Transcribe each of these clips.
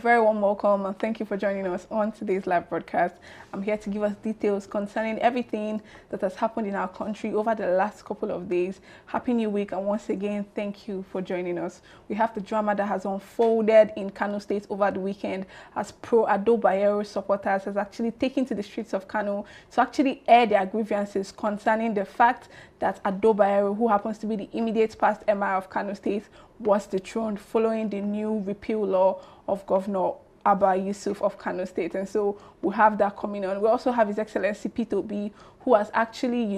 very warm welcome and thank you for joining us on today's live broadcast. I'm here to give us details concerning everything that has happened in our country over the last couple of days. Happy New Week, and once again, thank you for joining us. We have the drama that has unfolded in Kano State over the weekend as pro-Ado Bayero supporters has actually taken to the streets of Kano to actually air their grievances concerning the fact that Ado Bayero, who happens to be the immediate past Emir of Kano State, was dethroned following the new repeal law of Governor Abba Yusuf of Kano State. And so we have that coming on. We also have His Excellency Peter Obi, who has actually,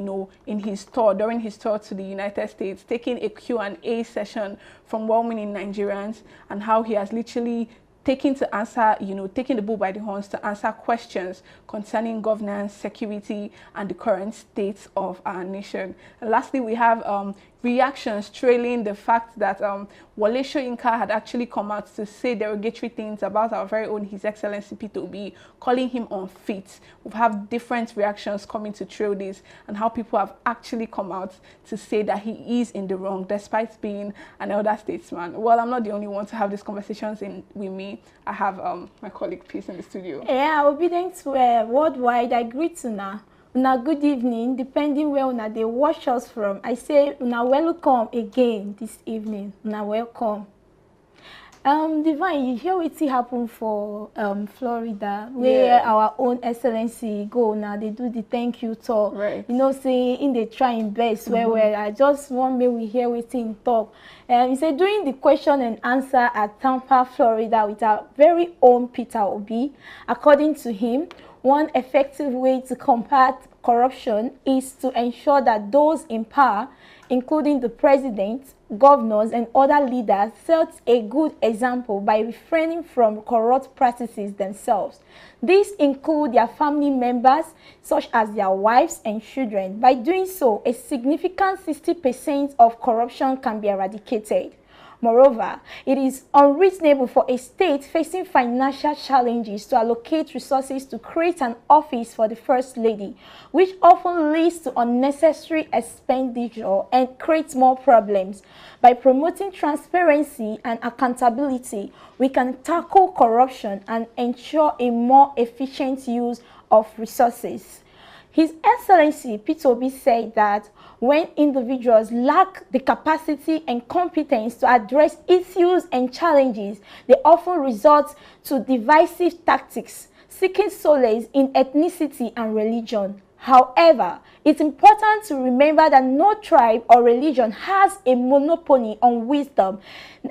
in his tour, during his tour to the United States, taken a Q&A session from well-meaning Nigerians, and how he has literally taking the bull by the horns to answer questions concerning governance, security, and the current state of our nation. And lastly, we have reactions trailing the fact that Wole Soyinka had actually come out to say derogatory things about our very own His Excellency Peter Obi, calling him unfit. We've had different reactions coming to trail this, and how people have actually come out to say that he is in the wrong despite being an elder statesman. Well, I'm not the only one to have these conversations with me. I have my colleague Peace in the studio. Yeah, Obidient worldwide. I greet una. Una good evening, depending where una they watch us from. I say una welcome again this evening. Una welcome. Divine, you hear what happened for Florida, where our own excellency go now. They do the thank you talk. Right. Saying they try in best. Where I just want me we hear what him talk. He said during the question and answer at Tampa, Florida, with our very own Peter Obi, according to him, one effective way to combat corruption is to ensure that those in power, including the president, governors, and other leaders, set a good example by refraining from corrupt practices themselves. These include their family members, such as their wives and children. By doing so, a significant 60% of corruption can be eradicated. Moreover, it is unreasonable for a state facing financial challenges to allocate resources to create an office for the First Lady, which often leads to unnecessary expenditure and creates more problems. By promoting transparency and accountability, we can tackle corruption and ensure a more efficient use of resources. His Excellency Peter Obi said that when individuals lack the capacity and competence to address issues and challenges, they often resort to divisive tactics, seeking solace in ethnicity and religion. However, it's important to remember that no tribe or religion has a monopoly on wisdom,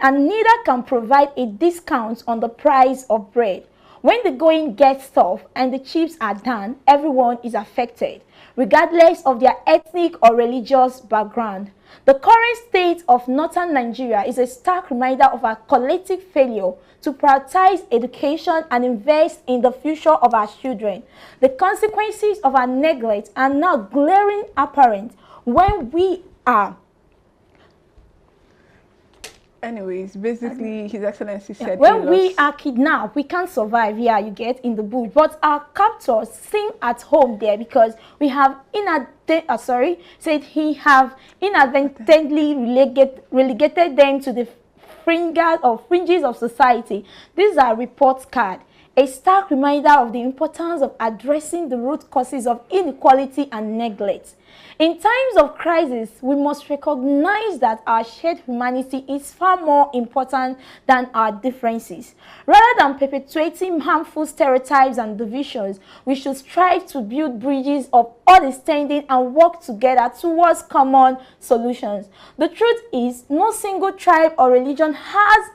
and neither can provide a discount on the price of bread. When the going gets tough and the chips are down, everyone is affected, regardless of their ethnic or religious background. The current state of northern Nigeria is a stark reminder of our collective failure to prioritize education and invest in the future of our children. The consequences of our neglect are now glaring apparent when we are. Anyways, basically, His Excellency said when we are kidnapped, we can't survive. Yeah, you get in the bush. But our captors seem at home there because we have said he have inadvertently relegated them to the fringes of society. These are report cards, a stark reminder of the importance of addressing the root causes of inequality and neglect. In times of crisis, we must recognize that our shared humanity is far more important than our differences. Rather than perpetuating harmful stereotypes and divisions, we should strive to build bridges of understanding and work together towards common solutions. The truth is, no single tribe or religion has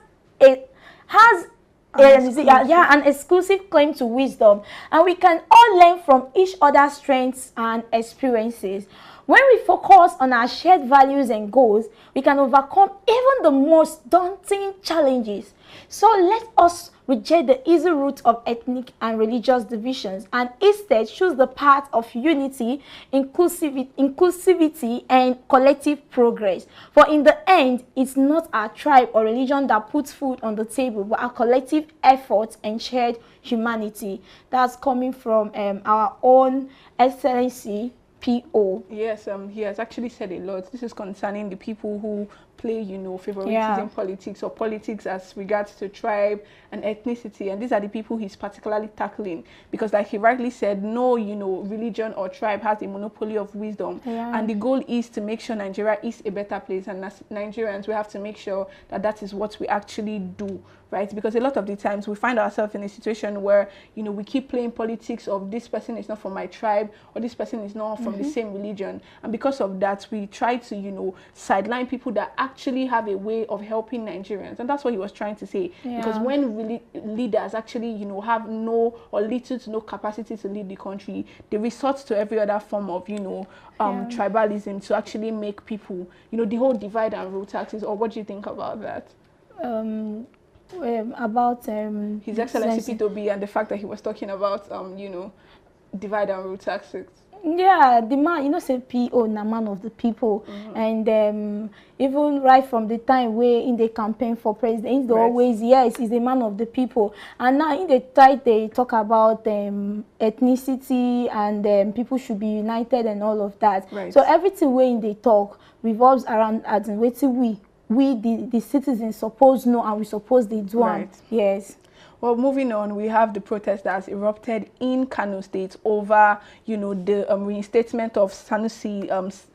an exclusive claim to wisdom, and we can all learn from each other's strengths and experiences. When we focus on our shared values and goals, we can overcome even the most daunting challenges. So let us reject the easy route of ethnic and religious divisions and instead choose the path of unity, inclusivity, and collective progress. For in the end, it's not our tribe or religion that puts food on the table, but our collective efforts and shared humanity. That's coming from our own Excellency PO. Yes, he has actually said a lot. This is concerning the people who play, favoritism politics or politics as regards to tribe and ethnicity. And these are the people he's particularly tackling because, like he rightly said, no, religion or tribe has a monopoly of wisdom. Yeah. And the goal is to make sure Nigeria is a better place. And as Nigerians, we have to make sure that that is what we actually do, right? Because a lot of the times we find ourselves in a situation where, we keep playing politics of this person is not from my tribe or this person is not from the same religion. And because of that, we try to, sideline people that actually have a way of helping Nigerians. And that's what he was trying to say. Yeah. Because when leaders actually, have no or little to no capacity to lead the country, they resort to every other form of, tribalism to actually make people, the whole divide and rule taxes. Or what do you think about that? About His Excellency Peter Obi and the fact that he was talking about, divide and rule taxes. Yeah, the man, say PO, na man of the people. And even right from the time where in the campaign for president, they always, yes, he's a man of the people. And now in the title, they talk about ethnicity and people should be united and all of that. Right. So everything where in they talk revolves around as in waiting we the citizens suppose know and we suppose they do. Right. Yes. Well, moving on, we have the protest that has erupted in Kano State over, the reinstatement of Sanusi,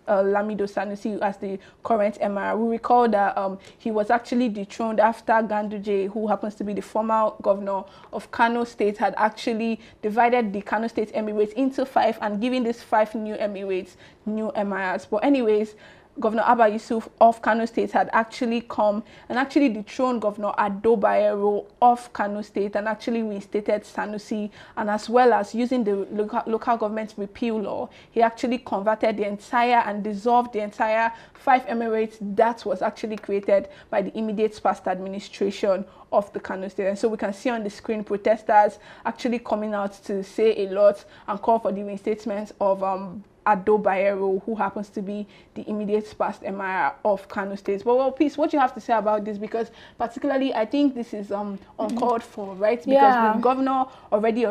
Lamido Sanusi as the current Emir. We recall that he was actually dethroned after Ganduje, who happens to be the former governor of Kano State, had actually divided the Kano State Emirates into 5 and giving these 5 new Emirates new Emirs. But anyways, Governor Abba Yusuf of Kano State had actually come and actually dethroned Governor Bayero of Kano State and actually reinstated Sanusi, and as well as using the local government repeal law, he actually converted the entire and dissolved the entire 5 emirates that was actually created by the immediate past administration of the Kano State. And so we can see on the screen protesters actually coming out to say a lot and call for the reinstatement of Bayero, who happens to be the immediate past Emir of Kano State. But well, please, what do you have to say about this? Because particularly, I think this is uncalled for, right? Because the governor already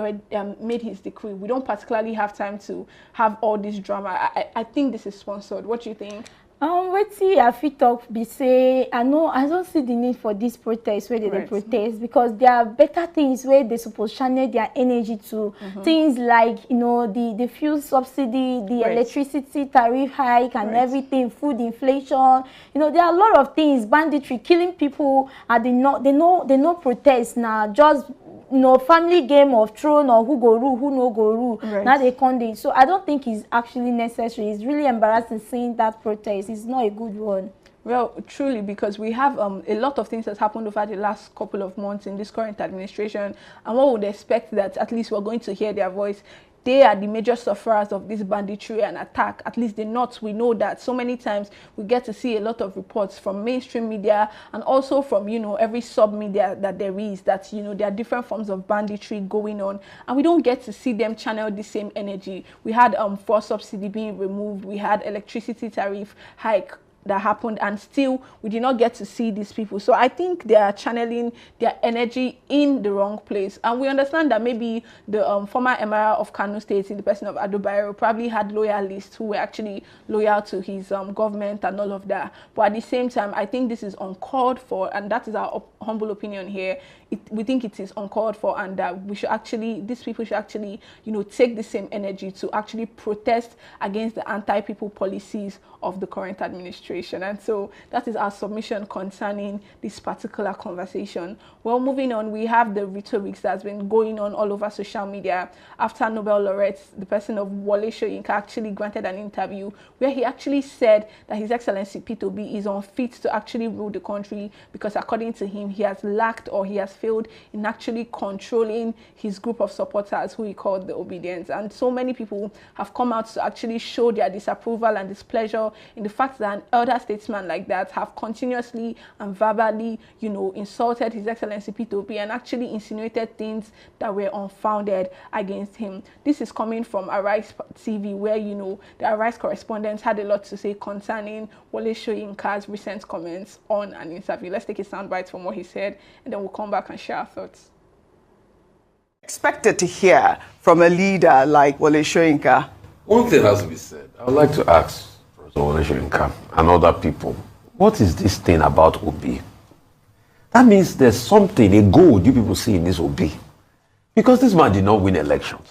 made his decree. We don't particularly have time to have all this drama. I think this is sponsored. What do you think? Wetin I fit talk be say I don't see the need for this protest where they protest, because there are better things where they supposed channel their energy to. Things like the fuel subsidy, the electricity tariff hike and everything, food inflation. There are a lot of things, banditry, killing people, and they no protest now. Just family game of throne or who go rule, who no go rule. Now they condemn. So I don't think it's actually necessary. It's really embarrassing seeing that protest. It's not a good one. Well, truly, because we have a lot of things that's happened over the last couple of months in this current administration, and one would expect that at least we're going to hear their voice. They are the major sufferers of this banditry and attack. At least the North, we know that so many times we get to see a lot of reports from mainstream media and also from, every sub-media that there is, that, there are different forms of banditry going on. And we don't get to see them channel the same energy. We had fuel subsidy being removed. We had electricity tariff hike that happened, and still we did not get to see these people. So I think they are channeling their energy in the wrong place. And we understand that maybe the former Emir of Kano State, in the person of Bayero, probably had loyalists who were actually loyal to his government and all of that. But at the same time, I think this is uncalled for, and that is our humble opinion here. We think it is uncalled for, and that we should actually, these people should actually, take the same energy to actually protest against the anti-people policies of the current administration. And so that is our submission concerning this particular conversation. Well, moving on, we have the rhetorics that's been going on all over social media after Nobel laureate, the person of Wole Soyinka, actually granted an interview where he actually said that His Excellency Peter Obi is unfit to actually rule the country because, according to him, he has lacked or he has failed in actually controlling his group of supporters, who he called the Obidient. And so many people have come out to actually show their disapproval and displeasure in the fact that an elder statesman like that have continuously and verbally, insulted His Excellency Peter Obi and actually insinuated things that were unfounded against him. This is coming from Arise TV, where, the Arise correspondents had a lot to say concerning Wole Soyinka's recent comments on an interview. Let's take a soundbite from what he said, and then we'll come back and share our thoughts. Expected to hear from a leader like Wole Soyinka One thing has to be said. I would like to ask Professor Soyinka and other people, what is this thing about Obi? That means there's something, a goal you people see in this Obi. Because this man did not win elections.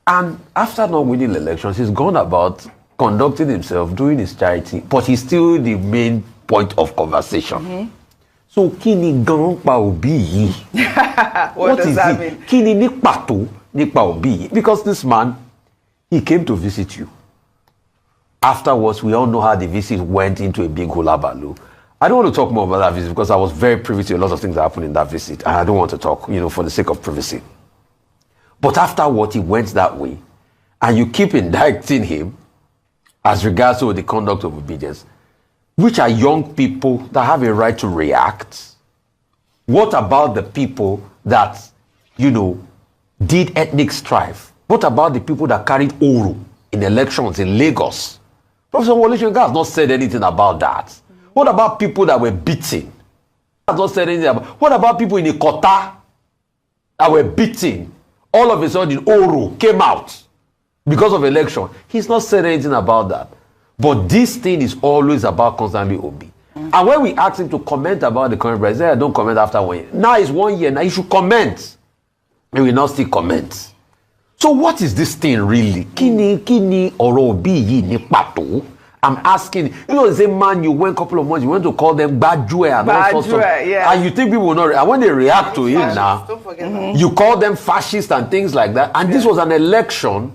And after not winning elections, he's gone about conducting himself, doing his charity, but he's still the main point of conversation. So, kini gan pa Obi? What does that mean? Kini ni pato ni pa Obi? Because this man, he came to visit you. Afterwards, we all know how the visit went into a big hula baloo. I don't want to talk more about that visit because I was very privy to a lot of things that happened in that visit. And I don't want to talk, for the sake of privacy. But afterward, he went that way. And you keep indicting him as regards to the conduct of obedience, which are young people that have a right to react. What about the people that, did ethnic strife? What about the people that carried Oro in elections in Lagos? Professor Soyinka has not said anything about that. What about people that were beaten? Has not said anything about. What about people in Ikota that were beaten? All of a sudden, Oro came out because of election. He's not said anything about that. But this thing is always about constantly Obi. And when we ask him to comment about the current president, I don't comment after 1 year. Now it's 1 year. Now he should comment. He will not still comment. So what is this thing really? Kini or Obi ni pato? I'm asking, the same man you went a couple of months, you went to call them Bajue and all sorts of, and you think people will not, and when they react to him now, don't forget that. You call them fascists and things like that, and this was an election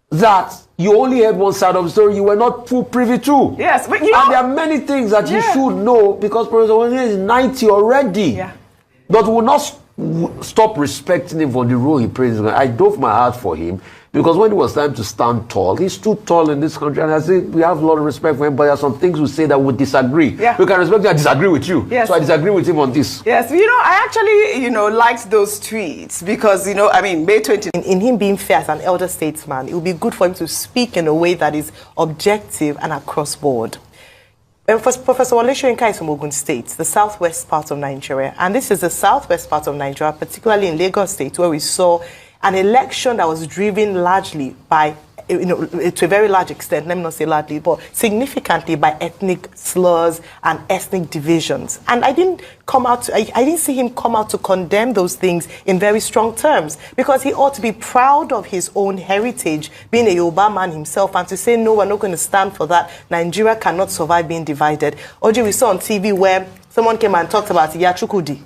that you only heard one side of the story, you were not full privy to. Yes, but and there are many things that you should know, because Professor Soyinka is 90 already. But will not stop respecting him for the role he plays. I dove my heart for him, because when it was time to stand tall, he stood tall in this country, and I say we have a lot of respect for him, but there are some things we say that would disagree. We can respect you, I disagree with you. So I disagree with him on this. Yes, I actually, liked those tweets because, May 20. In him being fair as an elder statesman, it would be good for him to speak in a way that is objective and across board. Professor Soyinka is from Ogun State, the southwest part of Nigeria. And this is the southwest part of Nigeria, particularly in Lagos State, where we saw an election that was driven largely by, to a very large extent, let me not say largely, but significantly by ethnic slurs and ethnic divisions. And I didn't see him come out to condemn those things in very strong terms, because he ought to be proud of his own heritage, being a Yoruba man himself, and to say, no, we're not going to stand for that. Nigeria cannot survive being divided. Oji, we saw on TV where someone came and talked about Yachukudi.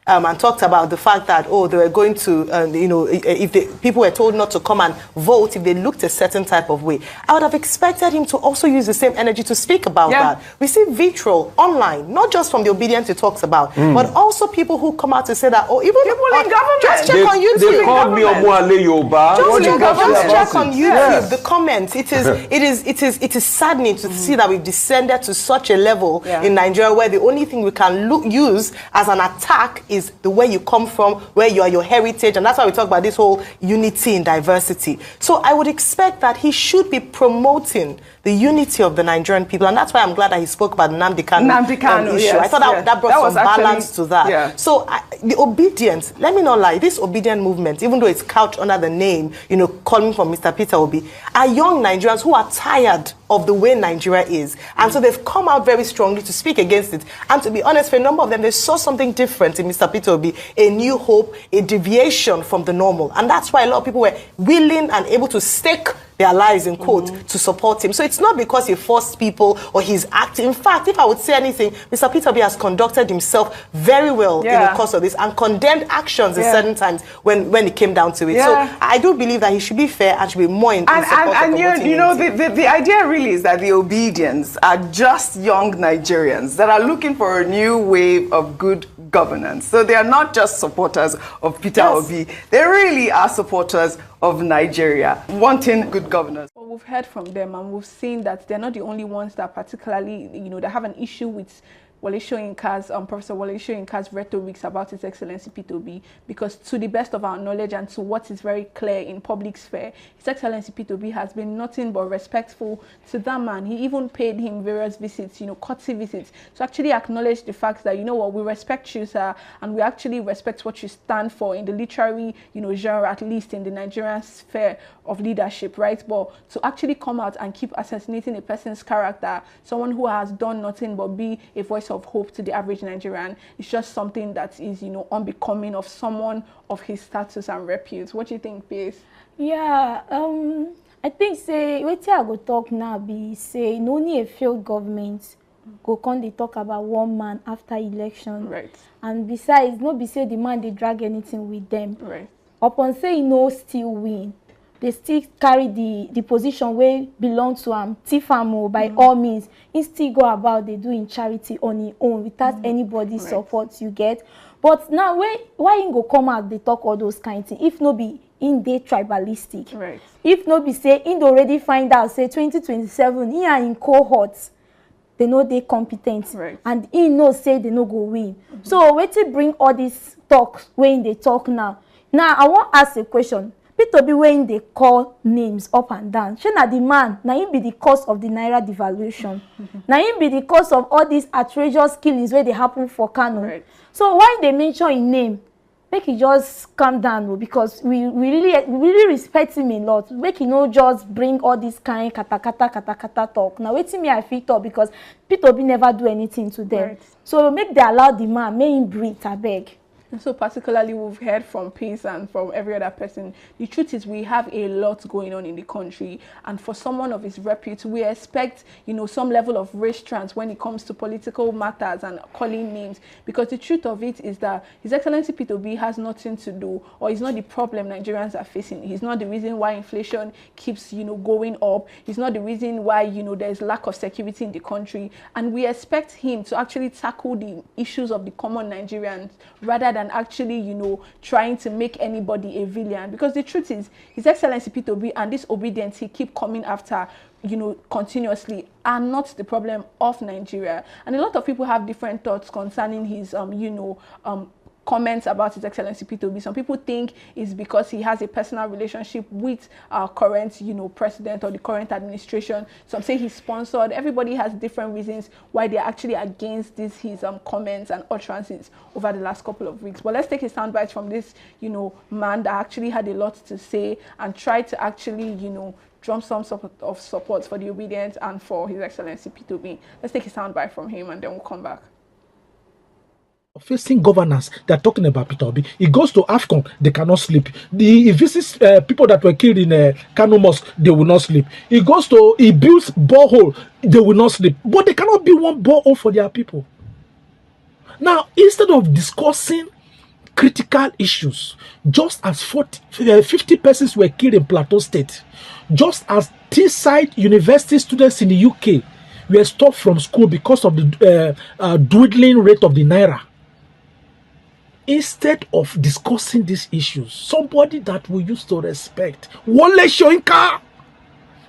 And talked about the fact that, they were going to, if people were told not to come and vote if they looked a certain type of way. I would have expected him to also use the same energy to speak about that. We see vitriol online, not just from the Obidient he talks about, but also people who come out to say that, even people in government. Just check on YouTube. They called me Omuale Yoruba. Just check on YouTube. The comments. It is saddening to see that we've descended to such a level in Nigeria where the only thing we can use as an attack is the way you come from, where you are, your heritage, and that's why we talk about this whole unity in diversity. So I would expect that he should be promoting the unity of the Nigerian people, and that's why I'm glad that he spoke about the Nnamdi Kanu issue. I thought that brought some balance to that. So the obedience, let me not lie, this Obidient movement, even though it's couched under the name, calling from Mr. Peter Obi, are young Nigerians who are tired of the way Nigeria is. And so they've come out very strongly to speak against it. And to be honest, for a number of them, they saw something different in Mr. Peter Obi, a new hope, a deviation from the normal. And that's why a lot of people were willing and able to stake their lives, in quote, to support him. So it's not because he forced people or he's acting. In fact, if I would say anything, Mr. Peter Obi has conducted himself very well in the course of this and condemned actions at certain times when it came down to it. So I do believe that he should be fair and should be more in support of the idea really is that the Obedients are just young Nigerians that are looking for a new wave of good governance. So they are not just supporters of Peter Obi. They really are supporters of Nigeria, wanting good governance. Well, we've heard from them and we've seen that they're not the only ones that particularly, that have an issue with Professor Wole Soyinka's rhetorics about His Excellency Peter Obi, because to the best of our knowledge and to what is very clear in public sphere, His Excellency Peter Obi has been nothing but respectful to that man. He even paid him various visits, courtesy visits, to actually acknowledge the fact that, we respect you, sir, and we actually respect what you stand for in the literary, genre, at least in the Nigerian sphere of leadership, right? But to actually come out and keep assassinating a person's character, someone who has done nothing but be a voice of hope to the average Nigerian, it's just something that is, unbecoming of someone of his status and repute. What do you think, Pace? Yeah, I think say wetin I go talk now be say no need a failed government go come dey talk about one man after election. Right. And besides, no be say the man dey drag anything with them. Right. Upon say he no still win, they still carry the position wey belong to am, thief am by all means. He still go about dey do in charity on his own without anybody's support, you get. But now why he go come out dey talk all those kind things if no be in dey tribalistic? Right. If no be say he already find out say 2027 he and him cohorts they know they competent, right, and he know say they no go win. So wetin bring all these talks when they talk now? Now I want ask a question. Peter Obi when they call names up and down, shey na the man na him be the cause of the naira devaluation? Na him be the cause of all these outrageous killings where they happen for Kano? Right. So why they mention his name? Make he just calm down, because we really respect him a lot. Make he no just bring all this kind kata talk. Now wetin me I feel talk, because Peter Obi never do anything to them. Right. So make they allow the man, make him breathe, abeg. And so particularly we've heard from Peace and from every other person, the truth is we have a lot going on in the country, and for someone of his repute, we expect, some level of restraint when it comes to political matters and calling names, because the truth of it is that His Excellency Peter Obi has nothing to do, or is not the problem Nigerians are facing. He's not the reason why inflation keeps, going up. He's not the reason why, there's lack of security in the country, and we expect him to actually tackle the issues of the common Nigerians rather than actually, trying to make anybody a villain. Because the truth is, His Excellency Peter Obi and this Obidient he keep coming after, continuously, are not the problem of Nigeria. And a lot of people have different thoughts concerning his, comments about His Excellency Peter Obi. Some people think it's because he has a personal relationship with our current, president or the current administration. Some say he's sponsored. Everybody has different reasons why they're actually against his comments and utterances over the last couple of weeks. But let's take a soundbite from this, man that actually had a lot to say and try to actually, drum some sort of support for the Obidient and for His Excellency Peter Obi. Let's take a soundbite from him and then we'll come back. Facing governance, they're talking about Peter Obi. He goes to AFCON, they cannot sleep. He visits people that were killed in Kanu Mosque, they will not sleep. He builds borehole, they will not sleep. But they cannot build one borehole for their people. Now, instead of discussing critical issues, just as 50 persons were killed in Plateau State, just as Teesside University students in the UK were stopped from school because of the dwindling rate of the naira. Instead of discussing these issues, somebody that we used to respect, Wole Soyinka,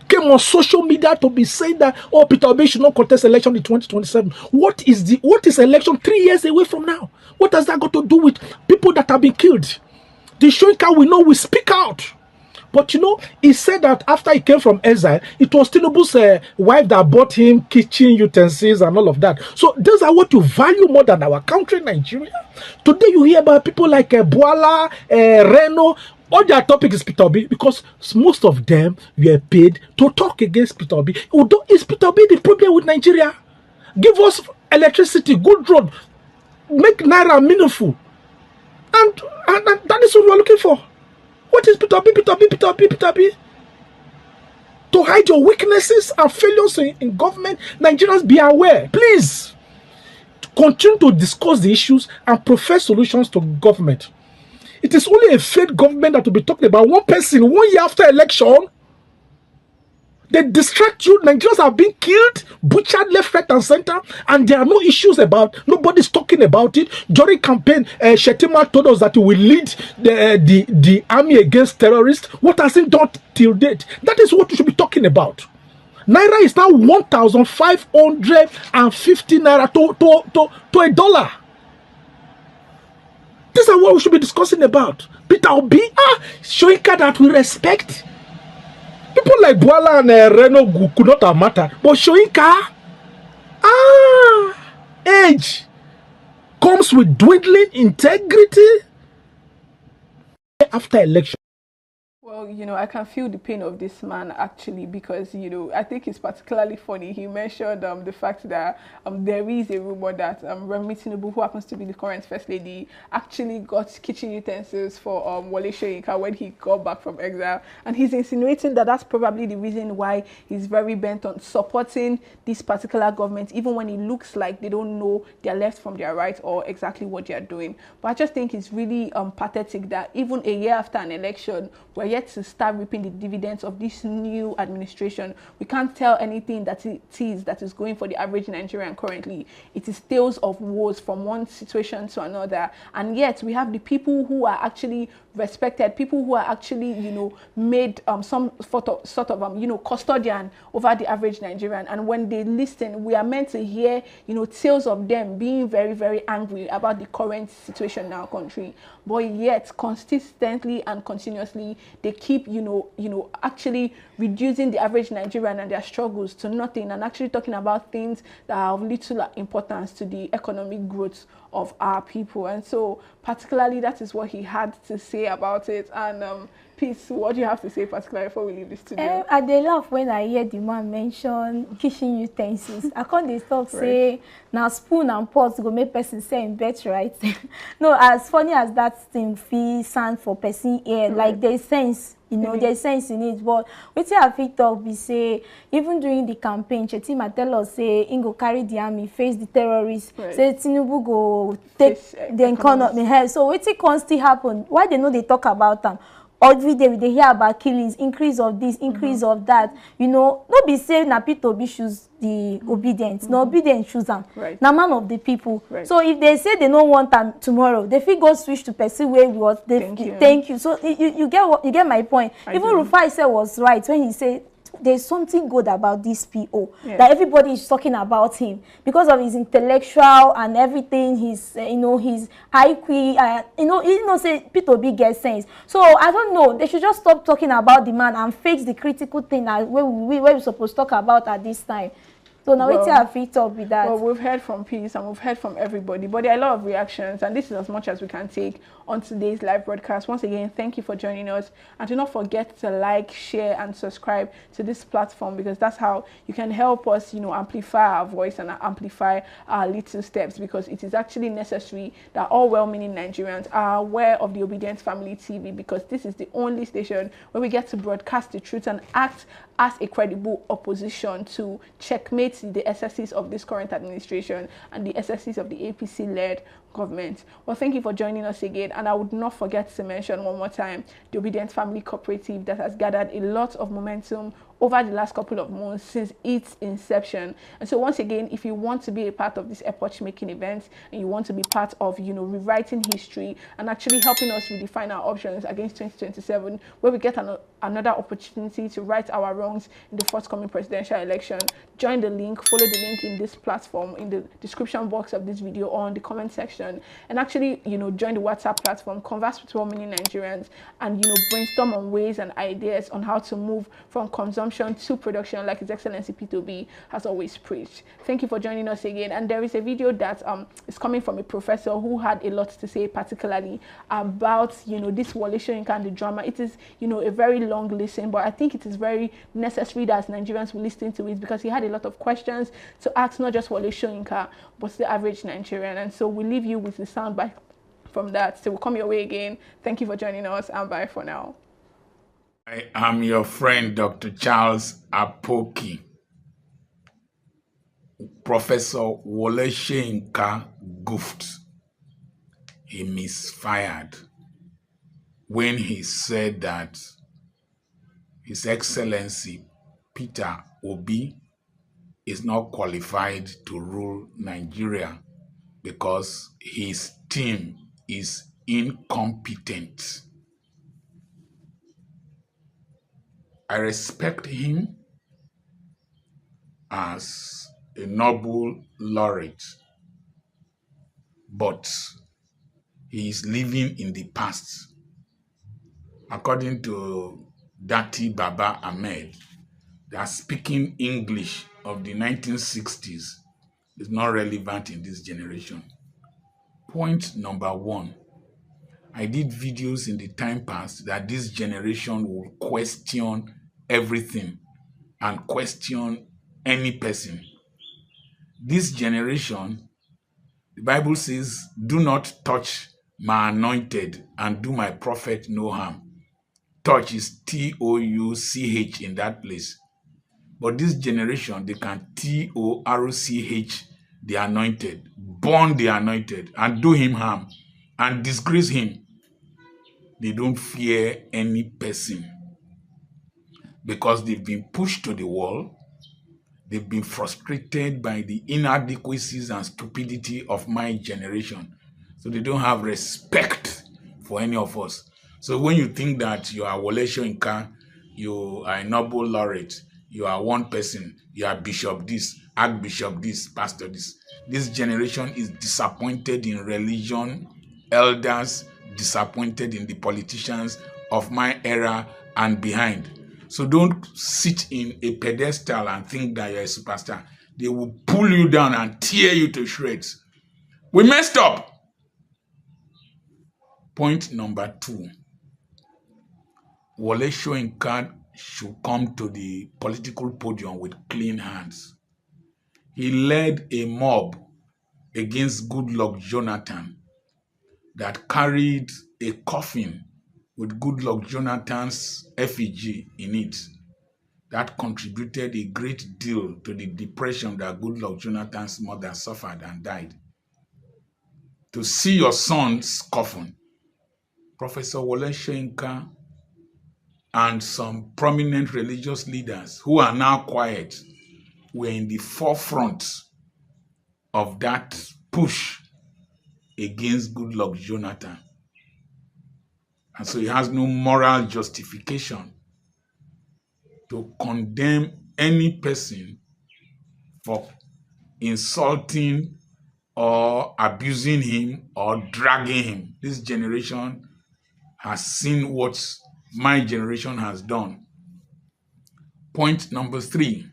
came on social media to be saying that, oh, Peter Obi should not contest election in 2027. What is election 3 years away from now? What has that got to do with people that have been killed? The Soyinka we know will speak out. But he said that after he came from exile, it was Tinubu's wife that bought him kitchen utensils and all of that. So those are what you value more than our country, Nigeria. Today you hear about people like Boala, Reno. All their topic is Peter Obi, because most of them were paid to talk against Peter Obi. Is Peter Obi the problem with Nigeria? Give us electricity, good road, make naira meaningful, and that is what we're looking for. What is Peter Obi? To hide your weaknesses and failures in government, Nigerians, be aware. Please, continue to discuss the issues and profess solutions to government. It is only a failed government that will be talking about one person 1 year after election. They distract you. Nigerians are being killed, butchered left, right, and center, and there are no issues about. Nobody's talking about it. During campaign, Shetima told us that he will lead the army against terrorists. What has he done till date? That is what we should be talking about. Naira is now 1,550 naira to a dollar. These are what we should be discussing about. Peter Obi, Soyinka that we respect. People like Bwala and Reno could not have mattered. But Soyinka, age comes with dwindling integrity after election. Well, I can feel the pain of this man actually because, I think it's particularly funny. He mentioned the fact that there is a rumor that Remi Tinubu, who happens to be the current First Lady, actually got kitchen utensils for Wole Soyinka when he got back from exile. And he's insinuating that that's probably the reason why he's very bent on supporting this particular government, even when it looks like they don't know their left from their right or exactly what they're doing. But I just think it's really pathetic that even a year after an election, we're yet to start reaping the dividends of this new administration. We can't tell anything that it is that is going for the average Nigerian currently. It is tales of woes from one situation to another, and yet we have the people who are actually respected, people who are actually made some sort of custodian over the average Nigerian, and when they listen, we are meant to hear tales of them being very, very angry about the current situation in our country, but yet consistently and continuously they keep actually reducing the average Nigerian and their struggles to nothing, and actually talking about things that are of little importance to the economic growth of our people. And so particularly that is what he had to say about it. And Peace, what do you have to say particularly before we leave the studio? I dey laugh when I hear the man mention kitchen utensils. I can't dey stop say now spoon and pots go make person say in bet, right? No, as funny as that thing feel sound for person ear, like there's sense, there's sense in it. But wetin I fit talk be say even during the campaign, Chetima tell us say he go carry the army face the terrorists. Say Tinubu go take the economy. So wetin can still happen? Why they know they talk about them? Every day we dey hear about killings, increase of this, increase of that. No be say na Peter Obi choose the Obidient. No, Obidient choose am. Na man of the people. So if they say they don't want am tomorrow, they fit go switch to person where we was. Thank you. So you get my point. Even Rufai said was right when he said there's something good about this PO, that everybody is talking about him because of his intellectual and everything, his his IQ, say Peter Obi gets sense. So I don't know, they should just stop talking about the man and fix the critical thing that we're supposed to talk about at this time. So now it's our feet up with that. Well, we've heard from Peace and we've heard from everybody, but there are a lot of reactions, and this is as much as we can take on today's live broadcast. Once again, thank you for joining us, and do not forget to like, share, and subscribe to this platform, because that's how you can help us, amplify our voice and amplify our little steps, because it is actually necessary that all well-meaning Nigerians are aware of the Obidient Family TV, because this is the only station where we get to broadcast the truth and act as a credible opposition to checkmate the excesses of this current administration and the excesses of the APC-led government. Well, thank you for joining us again, and I would not forget to mention one more time the Obidient Family Cooperative that has gathered a lot of momentum over the last couple of months since its inception. And so once again, if you want to be a part of this epoch-making event and you want to be part of, rewriting history and actually helping us redefine our options against 2027, where we get another opportunity to right our wrongs in the forthcoming presidential election, join the link, follow the link in this platform, in the description box of this video or in the comment section, and actually, join the WhatsApp platform, converse with well-meaning Nigerians, and, brainstorm on ways and ideas on how to move from consumption to production, like His Excellency Peter Obi has always preached. Thank you for joining us again. And there is a video that is coming from a professor who had a lot to say, particularly about this Wole Soyinka and the drama. It is a very long listen, but I think it is very necessary that as Nigerians will listen to it, because he had a lot of questions to ask, not just Wole Soyinka but the average Nigerian. And so we leave you with the soundbite from that. So we'll come your way again. Thank you for joining us, and bye for now. I am your friend, Dr. Charles Apoki. Professor Wole Soyinka goofed. He misfired when he said that His Excellency Peter Obi is not qualified to rule Nigeria because his team is incompetent. I respect him as a Nobel laureate, but he is living in the past. According to Dati Baba Ahmed, that speaking English of the 1960s is not relevant in this generation. Point number one, I did videos in the time past that this generation will question everything and question any person. This generation, the Bible says, do not touch my anointed and do my prophet no harm. Touch is T-O-U-C-H in that place. But this generation, they can T-O-R-C-H the anointed, burn the anointed, and do him harm, and disgrace him. They don't fear any person because they've been pushed to the wall. They've been frustrated by the inadequacies and stupidity of my generation. So they don't have respect for any of us. So when you think that you are Wole Soyinka, you are a Nobel laureate, you are one person, you are bishop this, archbishop this, pastor this generation is disappointed in religion, elders, disappointed in the politicians of my era and behind. So don't sit in a pedestal and think that you're a superstar. They will pull you down and tear you to shreds. We messed up. Point number two. Wole Soyinka should come to the political podium with clean hands. He led a mob against Goodluck Jonathan that carried a coffin with Goodluck Jonathan's effigy in it. That contributed a great deal to the depression that Goodluck Jonathan's mother suffered and died. To see your son's coffin, Professor Wole Soyinka and some prominent religious leaders who are now quiet were in the forefront of that push against Goodluck Jonathan. And so he has no moral justification to condemn any person for insulting or abusing him or dragging him. This generation has seen what my generation has done. Point number three.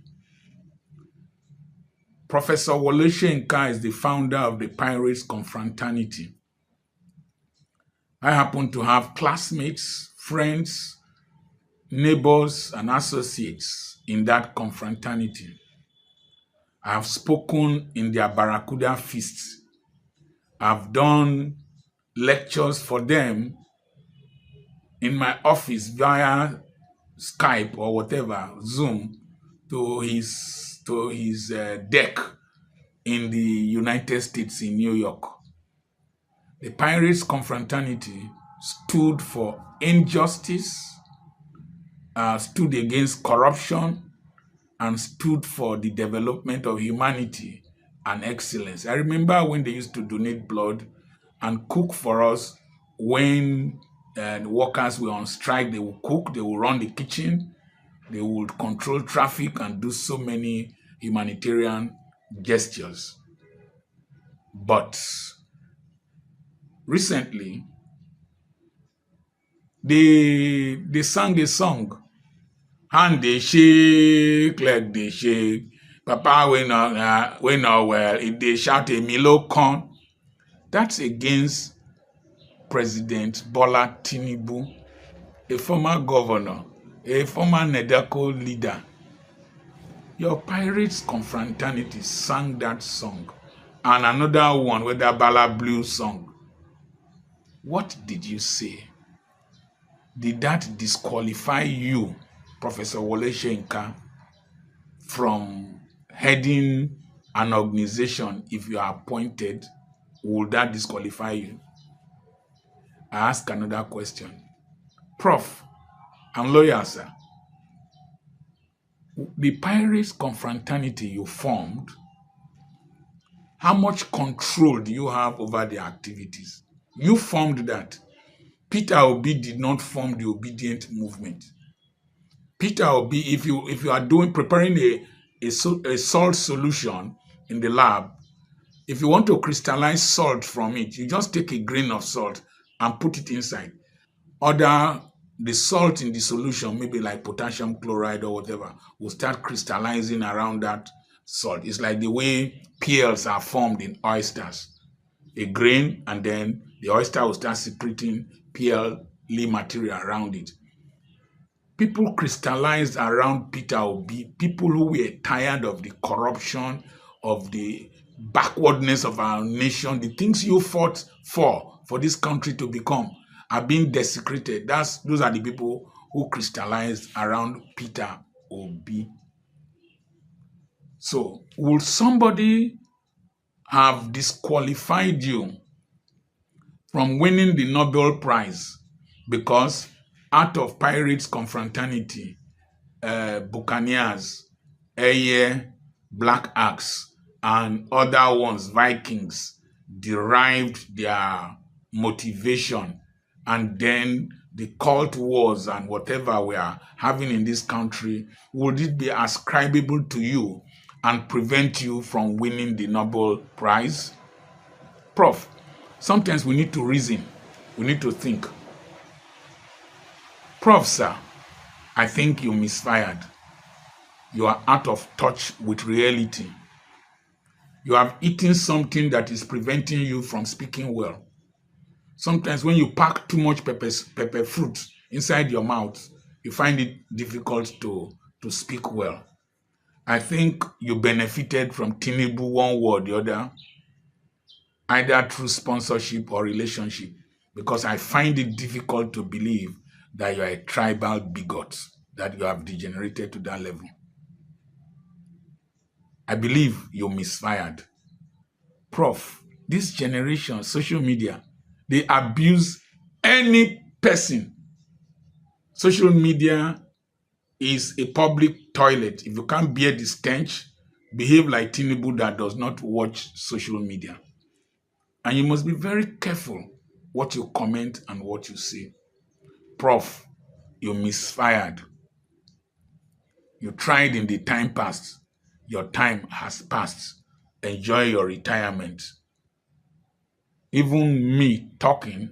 Professor Wole Soyinka is the founder of the Pirates Confraternity. I happen to have classmates, friends, neighbors, and associates in that confraternity. I have spoken in their Barracuda feasts. I've done lectures for them in my office via Skype or whatever, Zoom, to his deck in the United States in New York. The Pirates Confraternity stood for injustice, stood against corruption, and stood for the development of humanity and excellence. I remember when they used to donate blood and cook for us when the workers were on strike. They would cook, they would run the kitchen, they would control traffic and do so many humanitarian gestures. But recently, they sang a song. Hand they shake, leg they shake. Papa we not well. If they shout a Milo con, that's against President Bola Tinubu, a former governor, a former NEDECO leader. Your Pirates Confraternity sang that song, and another one with the Bala Blue song. What did you say? Did that disqualify you, Professor Wole Soyinka, from heading an organization? If you are appointed, would that disqualify you? I ask another question. Prof, I'm lawyer, sir. The Pirates Confraternity you formed, how much control do you have over their activities? You formed that. Peter Obi did not form the Obidient movement. Peter Obi, if you are preparing a salt solution in the lab, if you want to crystallize salt from it, you just take a grain of salt and put it inside. Other the salt in the solution, maybe like potassium chloride or whatever, will start crystallizing around that salt. It's like the way pearls are formed in oysters. A grain, and then the oyster will start secreting pearly material around it. People crystallized around Peter Obi, people who were tired of the corruption, of the backwardness of our nation, the things you fought for this country to become are being desecrated. Those are the people who crystallized around Peter Obi. So, will somebody have disqualified you from winning the Nobel Prize because out of pirates' confraternity, Buccaneers, Eye, Black Axe, and other ones, Vikings, derived their motivation, and then the cult wars and whatever we are having in this country, would it be ascribable to you and prevent you from winning the Nobel Prize? Prof, sometimes we need to reason, we need to think. Prof, sir, I think you misfired. You are out of touch with reality. You have eaten something that is preventing you from speaking well. Sometimes when you pack too much pepper fruit inside your mouth, you find it difficult to speak well. I think you benefited from Tinubu one way or the other, either through sponsorship or relationship, because I find it difficult to believe that you are a tribal bigot, that you have degenerated to that level. I believe you misfired. Prof, this generation, social media, they abuse any person. Social media is a public toilet. If you can't bear the stench, behave like Tinubu that does not watch social media. And you must be very careful what you comment and what you say. Prof, you misfired. You tried in the time past. Your time has passed. Enjoy your retirement. Even me talking,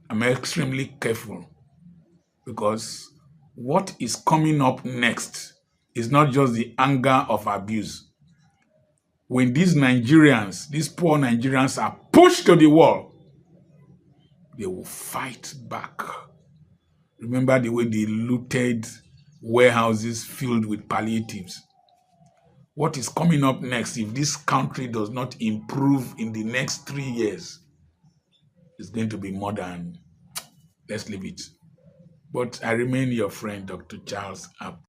I'm extremely careful, because what is coming up next is not just the anger of abuse. When these Nigerians, these poor Nigerians, are pushed to the wall, they will fight back. Remember the way they looted warehouses filled with palliatives. What is coming up next, if this country does not improve in the next 3 years, is going to be more than, let's leave it. But I remain your friend, Dr. Charles App.